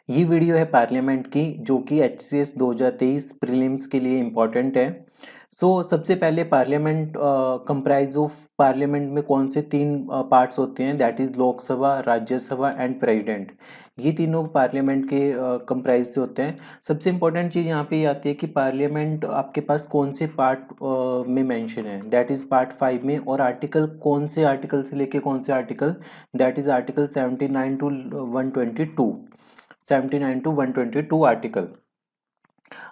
ये वीडियो है पार्लियामेंट की जो कि एचसीएस 2023 प्रीलिम्स के लिए इम्पोर्टेंट है। सबसे पहले पार्लियामेंट कंप्राइज ऑफ पार्लियामेंट में कौन से तीन पार्ट्स होते हैं, that is Lok Sabha, Rajya Sabha and president. ये तीनों पार्लियामेंट के कंप्राइज से होते हैं। सबसे इम्पोर्टेंट चीज़ यहाँ पे ये आती है कि पार्लियामेंट आपके पास कौन से पार्ट में मेंशन है, दैट इज़ पार्ट 5 में, और आर्टिकल कौन से आर्टिकल से लेके कौन से article, that is article 79 to 122, 79 to 122 article.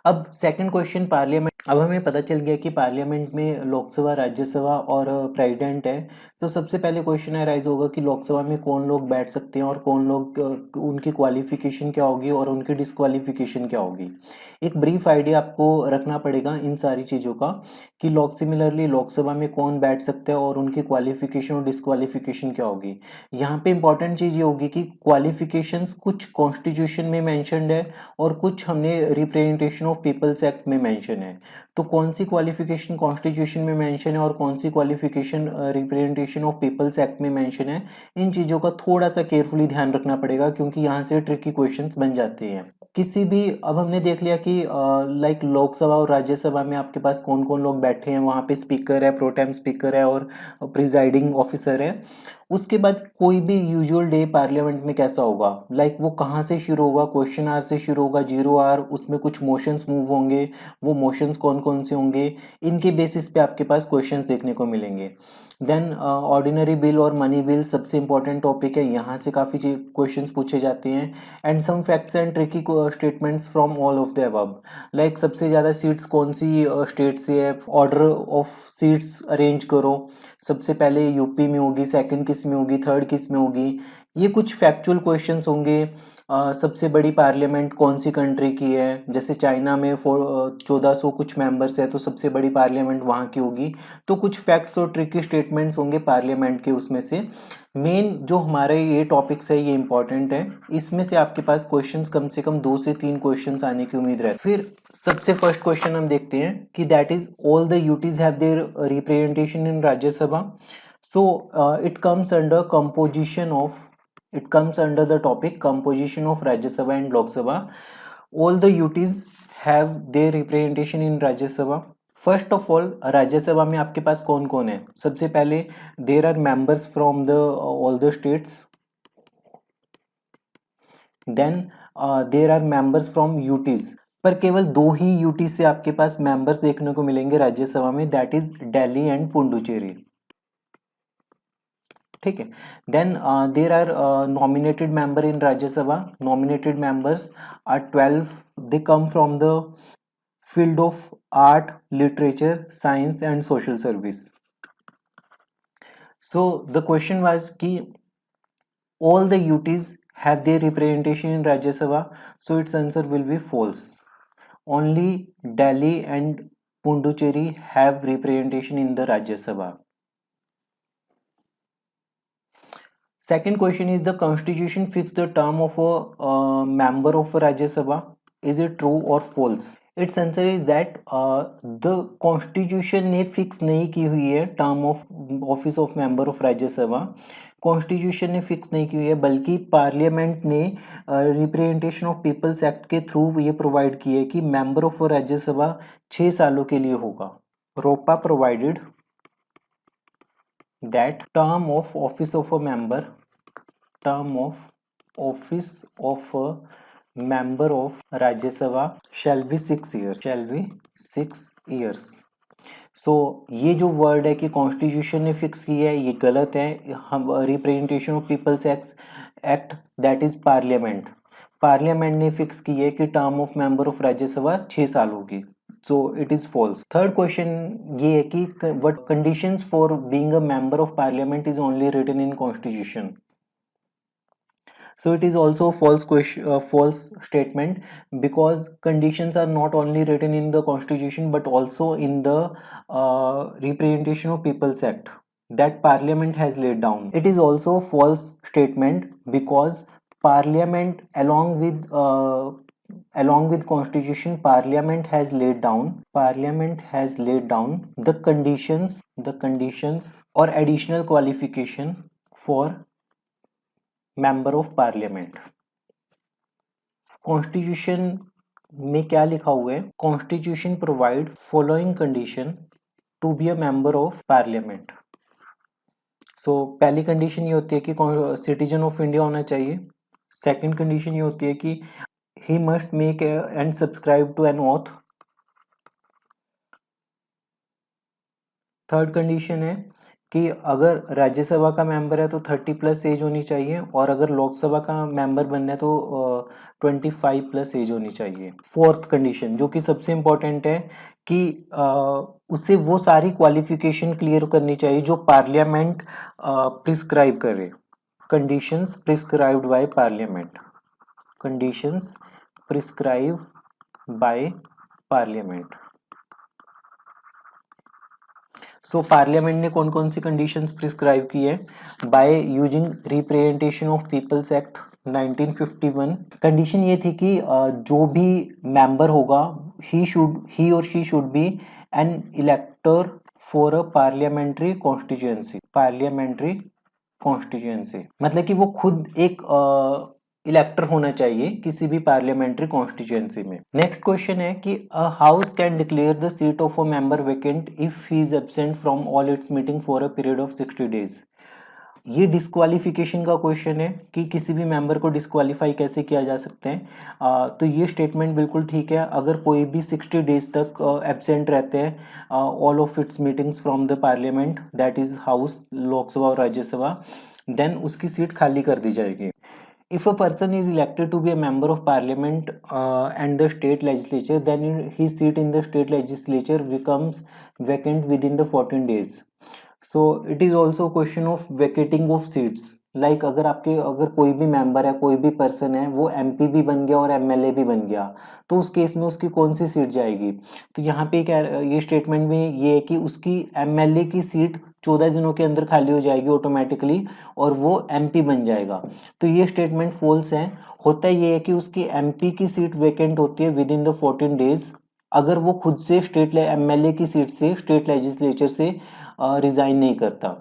अब सेकंड क्वेश्चन पार्लियामेंट, अब हमें पता चल गया कि पार्लियामेंट में लोकसभा, राज्यसभा और प्रेसिडेंट है। तो सबसे पहले क्वेश्चन अराइज होगा कि लोकसभा में कौन लोग बैठ सकते हैं और कौन लोग, उनकी क्वालिफिकेशन क्या होगी और उनकी डिस्क्वालिफिकेशन क्या होगी। एक ब्रीफ आइडिया आपको रखना पड़ेगा इन सारी चीज़ों का कि सिमिलरली लोकसभा में कौन बैठ सकता है और उनकी क्वालिफिकेशन और डिस्क्वालिफिकेशन क्या होगी। यहाँ पे इंपॉर्टेंट चीज़ ये होगी कि क्वालिफिकेशंस कुछ कॉन्स्टिट्यूशन में मैंशनड है और कुछ हमने रिप्रेजेंटेशन ऑफ पीपल्स एक्ट में मेंशन है। तो कौन सी क्वालिफिकेशन कॉन्स्टिट्यूशन में मेंशन है और कौन सी qualification representation of peoples act में मेंशन है, इन चीज़ों का थोड़ा सा केयरफुली ध्यान रखना पड़ेगा क्योंकि यहाँ से ट्रिकी क्वेश्चंस बन जाते हैं किसी भी। अब हमने देख लिया कि लाइक लोकसभा और राज्यसभा में आपके पास कौन कौन लोग बैठे हैं, वहाँ पे स्पीकर है, प्रोटेम स्पीकर है और प्रिजाइडिंग ऑफिसर है। उसके बाद कोई भी यूजुअल डे पार्लियामेंट में कैसा होगा, लाइक वो कहाँ से शुरू होगा, क्वेश्चन आवर से शुरू होगा, 0 आवर, उसमें कुछ मोशंस मूव होंगे, वो मोशंस कौन कौन से होंगे, इनके बेसिस पे आपके पास क्वेश्चंस देखने को मिलेंगे। देन ऑर्डिनरी बिल और मनी बिल सबसे इंपॉर्टेंट टॉपिक है, यहाँ से काफ़ी क्वेश्चंस पूछे जाते हैं। And some facts and tricky statements from all of the above, like सबसे ज़्यादा सीट्स कौन सी स्टेट से है, ऑर्डर ऑफ सीट्स अरेंज करो, सबसे पहले यूपी में होगी, सेकंड किस में होगी, थर्ड किस में होगी। ये कुछ फैक्चुअल क्वेश्चंस होंगे। सबसे बड़ी पार्लियामेंट कौन सी कंट्री की है, जैसे चाइना में 1400 कुछ मेंबर्स है तो सबसे बड़ी पार्लियामेंट वहाँ की होगी। तो कुछ फैक्ट्स और ट्रिकी स्टेटमेंट्स होंगे पार्लियामेंट के, उसमें से मेन जो हमारे ये टॉपिक्स है ये इंपॉर्टेंट है, इसमें से आपके पास क्वेश्चंस कम से कम 2 से 3 क्वेश्चंस आने की उम्मीद रहती है। फिर सबसे फर्स्ट क्वेश्चन हम देखते हैं कि that is all the UTs have their representation in Rajya Sabha. it comes under composition of, it comes under the topic composition of Rajya Sabha and Lok Sabha. All the UTs have their representation in Rajya Sabha. First of all Rajya Sabha में आपके पास कौन कौन है, सबसे पहले there are members from the all the states, then there are members from UTs, पर केवल 2 ही यूटी से आपके पास मेंबर्स देखने को मिलेंगे राज्यसभा में, that is Delhi and Puducherry. ठीक है। Then there are nominated member in Rajya Sabha, nominated members are 12, they come from the field of art, literature, science and social service. So the question was कि all the UTs have their representation in Rajya Sabha, so its answer will be false. Only Delhi and Pondicherry have representation in the Rajya Sabha. Second question is, the constitution fix the term of a member of Rajya Sabha. Is it true or false? Its answer is that the constitution ने fix नहीं की हुई है term of office of member of Rajya Sabha, constitution ने fix नहीं की हुई है, बल्कि पार्लियामेंट ने रिप्रेजेंटेशन ऑफ पीपल्स एक्ट के थ्रू ये प्रोवाइड की है कि मेंबर ऑफ राज्यसभा 6 सालों के लिए होगा। रोपा provided that term of office of a member, term of office of a member of Rajya Sabha shall be 6 years, shall be 6 years. ये जो वर्ड है कि कॉन्स्टिट्यूशन ने फिक्स की है, ये गलत है। हम representation of peoples act that is parliament, parliament ने फिक्स की है कि term of member of Rajya Sabha 6 साल होगी, so it is false. Third question ये है कि what conditions for being a member of parliament is only written in constitution. So it is also a false question, false statement, because conditions are not only written in the constitution but also in the representation of people's act that parliament has laid down. It is also a false statement because parliament along with constitution, parliament has laid down the conditions or additional qualification for member of parliament. Constitution में क्या लिखा हुआ है? Constitution provide following condition to be a member of parliament. So पहली condition ये होती है कि सिटीजन ऑफ इंडिया होना चाहिए। सेकंड कंडीशन ये होती है कि he must make and subscribe to an oath. Third condition है कि अगर राज्यसभा का मेंबर है तो 30+ एज होनी चाहिए, और अगर लोकसभा का मेंबर बनना है तो 25+ एज होनी चाहिए। फोर्थ कंडीशन जो कि सबसे इम्पोर्टेंट है कि उसे वो सारी क्वालिफिकेशन क्लियर करनी चाहिए जो पार्लियामेंट प्रिस्क्राइब करे। Conditions prescribed by parliament. Conditions prescribe by parliament. So parliament ने कौन कौन सी कंडीशंस प्रिस्क्राइब की है? By using representation of peoples act 1951। Condition ये थी कि जो भी मेंबर होगा ही और she should be an elector for a parliamentary constituency. Parliamentary constituency मतलब कि वो खुद एक इलेक्टर होना चाहिए किसी भी पार्लियामेंट्री कॉन्स्टिट्यूएंसी में। नेक्स्ट क्वेश्चन है कि a house can declare the seat of a member vacant if he is absent from all it's meeting for a period of 60 days. ये डिस्क्वालिफिकेशन का क्वेश्चन है कि किसी भी मेंबर को डिस्क्वालीफाई कैसे किया जा सकते हैं। तो ये स्टेटमेंट बिल्कुल ठीक है। अगर कोई भी 60 डेज तक एब्सेंट रहते हैं all of its meetings from the parliament, that is house, Lok Sabha और राज्यसभा, देन उसकी सीट खाली कर दी जाएगी। If a person is elected to be a member of parliament and the state legislature, then his seat in the state legislature becomes vacant within the 14 days. So it is also a question of vacating of seats. Like अगर कोई भी member है, कोई भी person है, वो MP भी बन गया और एमएलए भी बन गया, तो उस केस में उसकी कौन सी सीट जाएगी? तो यहाँ पे ये स्टेटमेंट में ये है कि उसकी एमएलए की सीट 14 दिनों के अंदर खाली हो जाएगी ऑटोमेटिकली और वो एमपी बन जाएगा। तो ये स्टेटमेंट फॉल्स है। होता ये है कि उसकी एमपी की सीट वेकेंट होती है विद इन द 14 डेज अगर वो खुद से एमएलए की सीट से स्टेट लेजिस्लेचर से रिजाइन नहीं करता।